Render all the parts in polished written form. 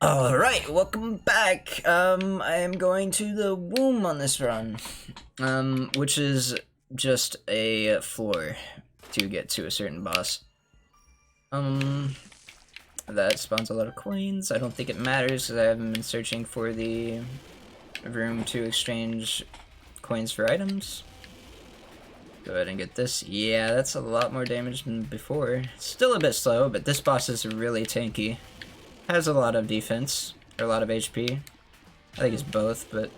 Alright, welcome back. I am going to the womb on this run, which is just a floor to get to a certain boss. That spawns a lot of coins. I don't think it matters because I haven't been searching for the room to exchange coins for items. Go ahead and get this. Yeah, that's a lot more damage than before. Still a bit slow, but this boss is really tanky. Has a lot of defense, or a lot of HP. I think it's both, but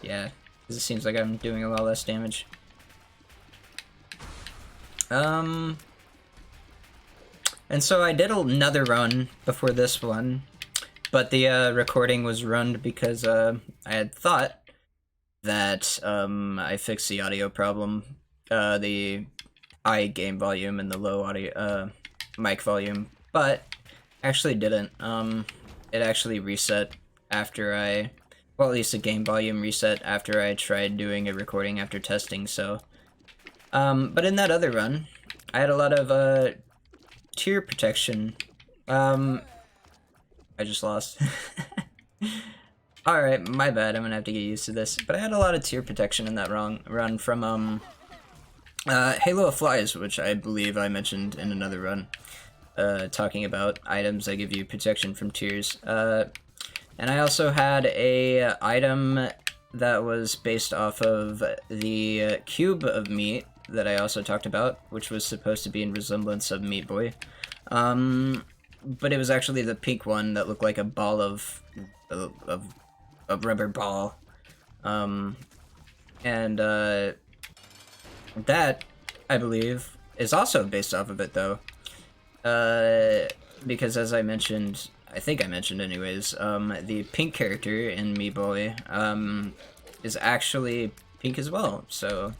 yeah, because it seems like I'm doing a lot less damage. And so I did another run before this one, but the recording was runned because I had thought that I fixed the audio problem, the high game volume and the low audio mic volume, but actually didn't. It actually reset after well, at least the game volume reset after I tried doing a recording after testing, so. But in that other run, I had a lot of, tear protection. I just lost. Alright, my bad, I'm gonna have to get used to this. But I had a lot of tear protection in that run from, Halo of Flies, which I believe I mentioned in another run. Talking about items that give you protection from tears. And I also had a item that was based off of the cube of meat that I also talked about, which was supposed to be in resemblance of Meat Boy. But it was actually the pink one that looked like a ball of a rubber ball. That, I believe, is also based off of it, though. Because as I mentioned, I think I mentioned anyways, the pink character in Meat Boy, is actually pink as well, so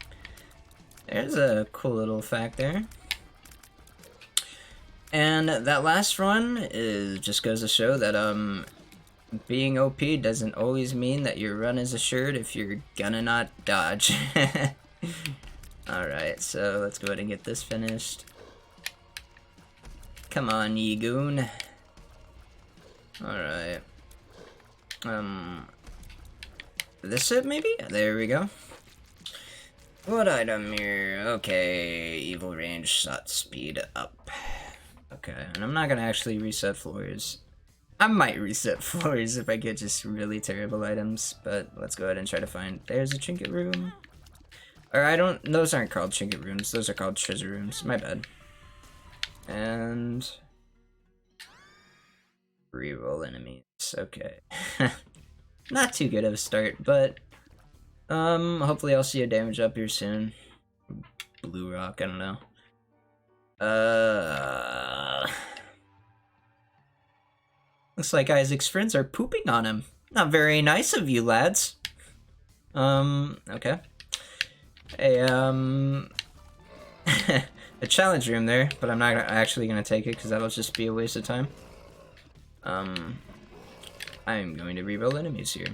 there's a cool little fact there. And that last run just goes to show that, being OP doesn't always mean that your run is assured if you're gonna not dodge. Alright, so let's go ahead and get this finished. Come on, ye goon. Alright. This it, maybe? There we go. What item here? Okay, evil range shot speed up. Okay, and I'm not gonna actually reset floors. I might reset floors if I get just really terrible items, but let's go ahead and try to find... There's a trinket room. Or those aren't called trinket rooms, those are called treasure rooms. My bad. And... reroll enemies. Okay. Not too good of a start, but... hopefully I'll see a damage up here soon. Blue rock, I don't know. Looks like Isaac's friends are pooping on him. Not very nice of you, lads. Okay. Hey, a challenge room there, but I'm not actually gonna take it because that'll just be a waste of time. I'm going to reroll enemies here.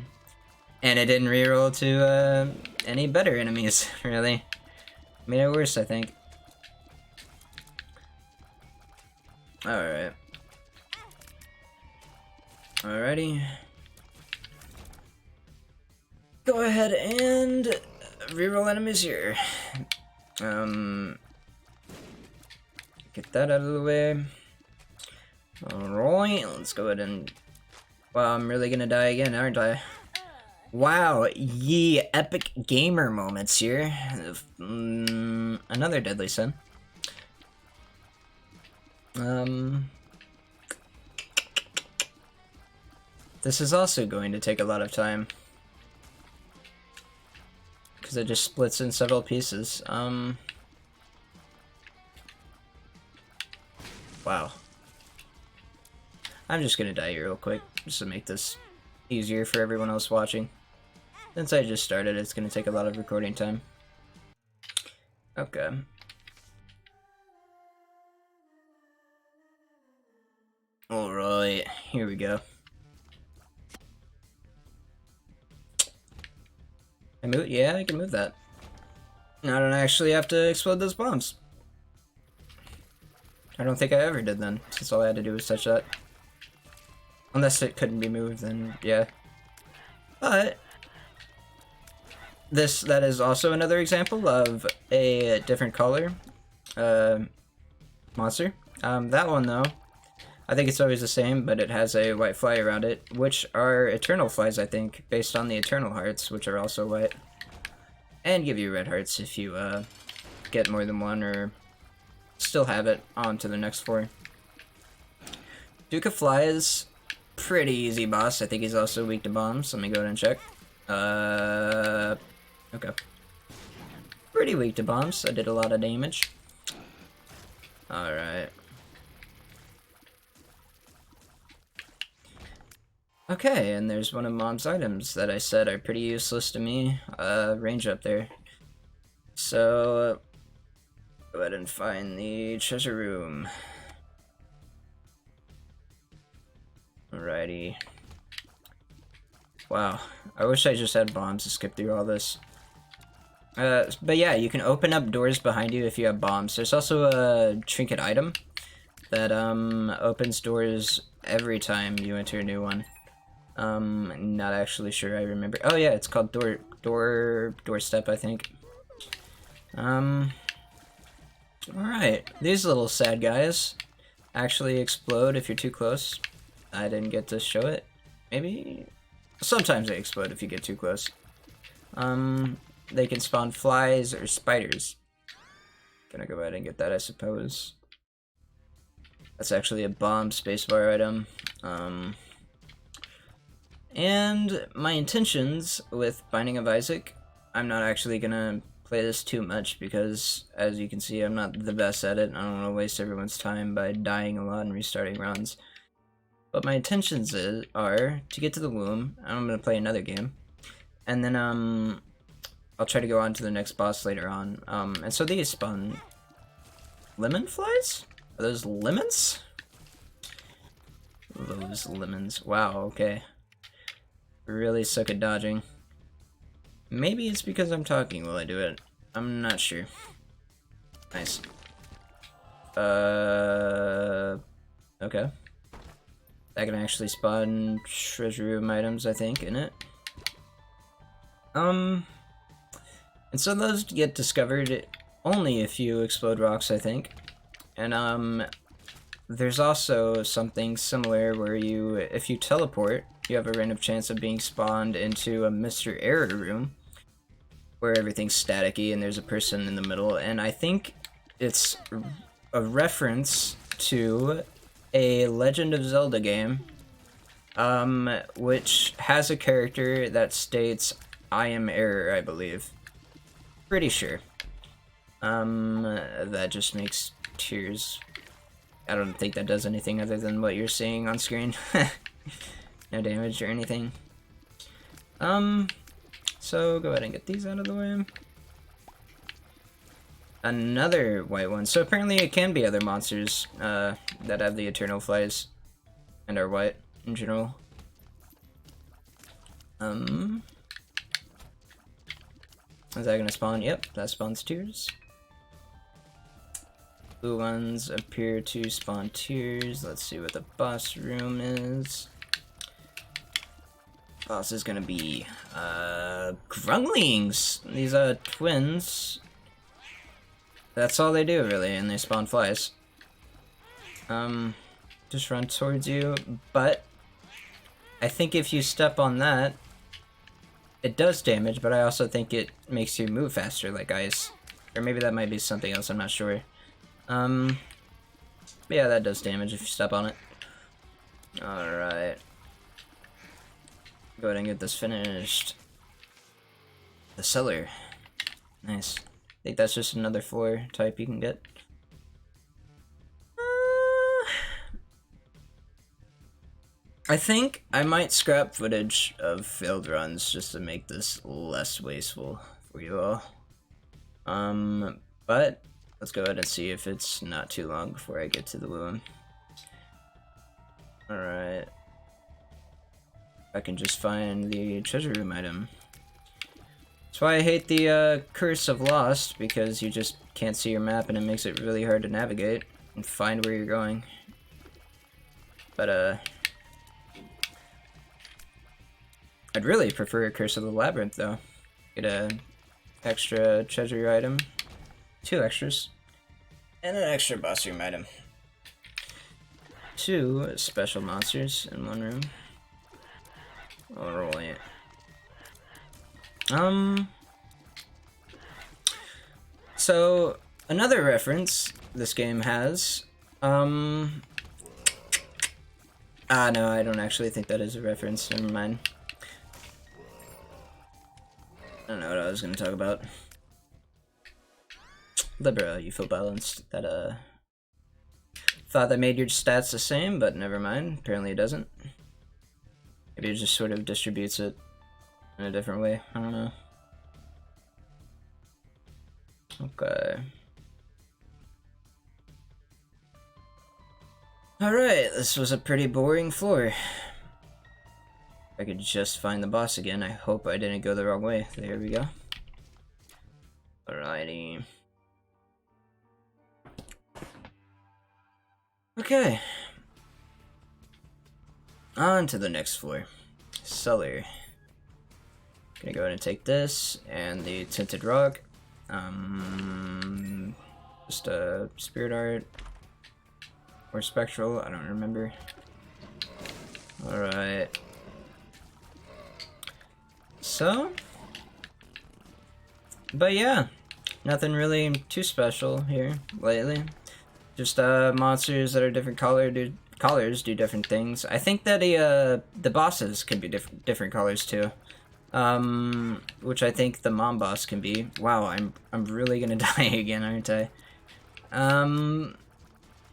And it didn't reroll to, any better enemies, really. Made it worse, I think. Alright. Alrighty. Go ahead and reroll enemies here. Get that out of the way. Alright, let's go ahead and... Wow, I'm really gonna die again, aren't I? Wow, ye epic gamer moments here. Another deadly sin. This is also going to take a lot of time. Because it just splits in several pieces. Wow. I'm just gonna die here real quick, just to make this easier for everyone else watching. Since I just started, it's gonna take a lot of recording time. Okay. Alright, here we go. Yeah, I can move that. I don't actually have to explode those bombs. I don't think I ever did then, since all I had to do was touch that. Unless it couldn't be moved, then yeah. But that is also another example of a different color monster. That one though, I think it's always the same, but it has a white fly around it, which are eternal flies, I think, based on the eternal hearts, which are also white. And give you red hearts if you get more than one or still have it on to the next 4. Duke of Flies, pretty easy boss. I think he's also weak to bombs. Let me go ahead and check. Okay. Pretty weak to bombs. I did a lot of damage. Alright. Okay, and there's one of Mom's items that I said are pretty useless to me. Range up there. So, go ahead and find the treasure room. Alrighty. Wow, I wish I just had bombs to skip through all this. But yeah, you can open up doors behind you if you have bombs. There's also a trinket item that opens doors every time you enter a new one. Not actually sure I remember. Oh yeah, it's called doorstep, I think. Alright, these little sad guys actually explode if you're too close. I didn't get to show it. Maybe? Sometimes they explode if you get too close. They can spawn flies or spiders. Gonna go ahead and get that, I suppose. That's actually a bomb spacebar item. And my intentions with Binding of Isaac, I'm not actually gonna play this too much because, as you can see, I'm not the best at it. I don't want to waste everyone's time by dying a lot and restarting runs. But my intentions are to get to the womb, and I'm gonna play another game, and then I'll try to go on to the next boss later on. And so these spawn lemon flies? Are those lemons? Those lemons. Wow, okay. Really suck at dodging. Maybe it's because I'm talking while I do it. I'm not sure. Nice. Okay. That can actually spawn treasure room items, I think, in it. And so those get discovered only if you explode rocks, I think. And, there's also something similar where if you teleport, you have a random chance of being spawned into a Mr. Error room, where everything's staticky and there's a person in the middle, and I think it's a reference to a Legend of Zelda game, which has a character that states, "I am Error," I believe. Pretty sure. That just makes tears. I don't think that does anything other than what you're seeing on screen. No damage or anything. So go ahead and get these out of the way. Another white one. So apparently it can be other monsters that have the eternal flies and are white in general. Is that gonna spawn? Yep, that spawns tears. Blue ones appear to spawn tears. Let's see what the boss room is. Boss is gonna be grunglings. These twins. That's all they do really, and they spawn flies. Just run towards you, but I think if you step on that, it does damage, but I also think it makes you move faster like ice. Or maybe that might be something else, I'm not sure. But yeah, that does damage if you step on it. Alright. Go ahead and get this finished. The cellar. Nice. I think that's just another floor type you can get. I think I might scrap footage of failed runs just to make this less wasteful for you all. But let's go ahead and see if it's not too long before I get to the womb. Alright. I can just find the treasure room item. That's why I hate the Curse of Lost, because you just can't see your map and it makes it really hard to navigate and find where you're going. But I'd really prefer a Curse of the Labyrinth, though. Get a extra treasure item, 2 extras, and an extra boss room item. 2 special monsters in 1 room. Alright. So, another reference this game has, no, I don't actually think that is a reference, never mind. I don't know what I was gonna talk about. Libra, you feel balanced. That, thought that made your stats the same, but never mind. Apparently it doesn't. Maybe it just sort of distributes it in a different way. I don't know. Okay. Alright, this was a pretty boring floor. If I could just find the boss again, I hope I didn't go the wrong way. There we go. Alrighty. Okay. On to the next floor. Cellar. Gonna go ahead and take this and the tinted rock. Just a spirit art or spectral, I don't remember. Alright. So, but yeah, nothing really too special here lately. Just monsters that are different colors do different things. I think that the bosses can be different colors too. Which I think the mom boss can be. Wow, I'm really gonna die again, aren't I?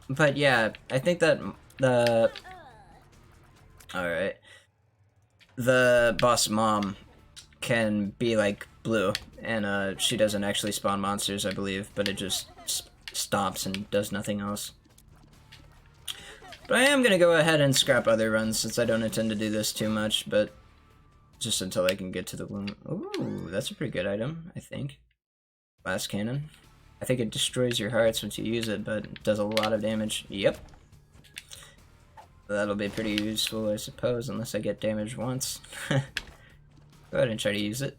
But yeah, I think that alright. The boss mom can be like blue, and she doesn't actually spawn monsters, I believe, but it just stops and does nothing else. But I am gonna go ahead and scrap other runs since I don't intend to do this too much, but just until I can get to the womb. Ooh, that's a pretty good item, I think. Blast cannon. I think it destroys your hearts once you use it, but it does a lot of damage. Yep. That'll be pretty useful, I suppose, unless I get damaged once. Go ahead and try to use it.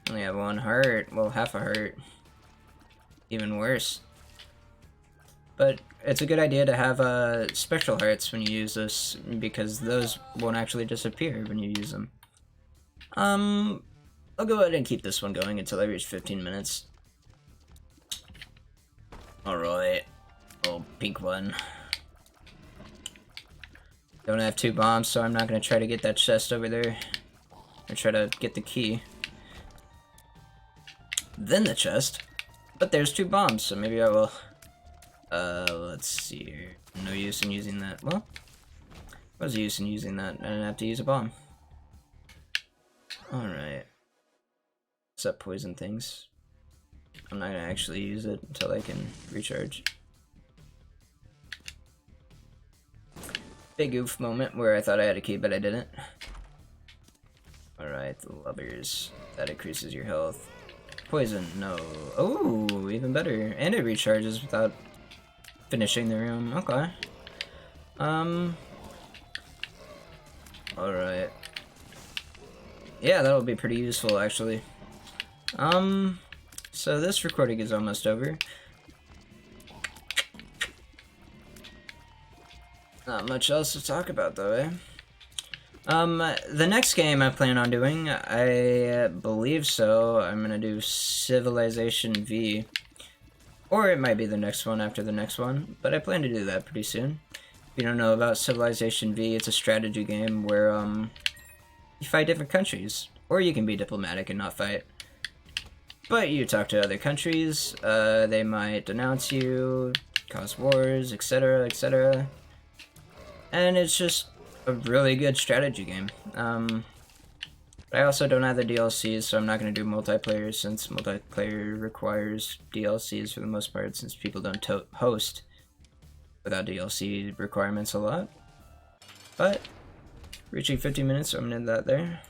Only have 1 heart. Well, half a heart. Even worse. But it's a good idea to have spectral hearts when you use this, because those won't actually disappear when you use them. I'll go ahead and keep this one going until I reach 15 minutes. Alright. Oh, pink one. Don't have 2 bombs, so I'm not going to try to get that chest over there. Or try to get the key. Then the chest. But there's 2 bombs, so maybe I will... let's see here. No use in using that. Well, what's the use in using that? I didn't have to use a bomb. Alright. What's up, poison things? I'm not gonna actually use it until I can recharge. Big oof moment where I thought I had a key, but I didn't. Alright, the lovers. That increases your health. Poison, no. Oh, even better. And it recharges without finishing the room. Okay. Alright. Yeah, that'll be pretty useful, actually. So this recording is almost over. Not much else to talk about, though, eh? The next game I plan on doing, I believe so, I'm gonna do Civilization V. Or it might be the next one after the next one, but I plan to do that pretty soon. If you don't know about Civilization V, it's a strategy game where, you fight different countries. Or you can be diplomatic and not fight. But you talk to other countries, they might denounce you, cause wars, etc., etc. And it's just a really good strategy game. But I also don't have the DLCs, so I'm not going to do multiplayer, since multiplayer requires DLCs for the most part, since people don't host without DLC requirements a lot. But, reaching 15 minutes, so I'm going to end that there.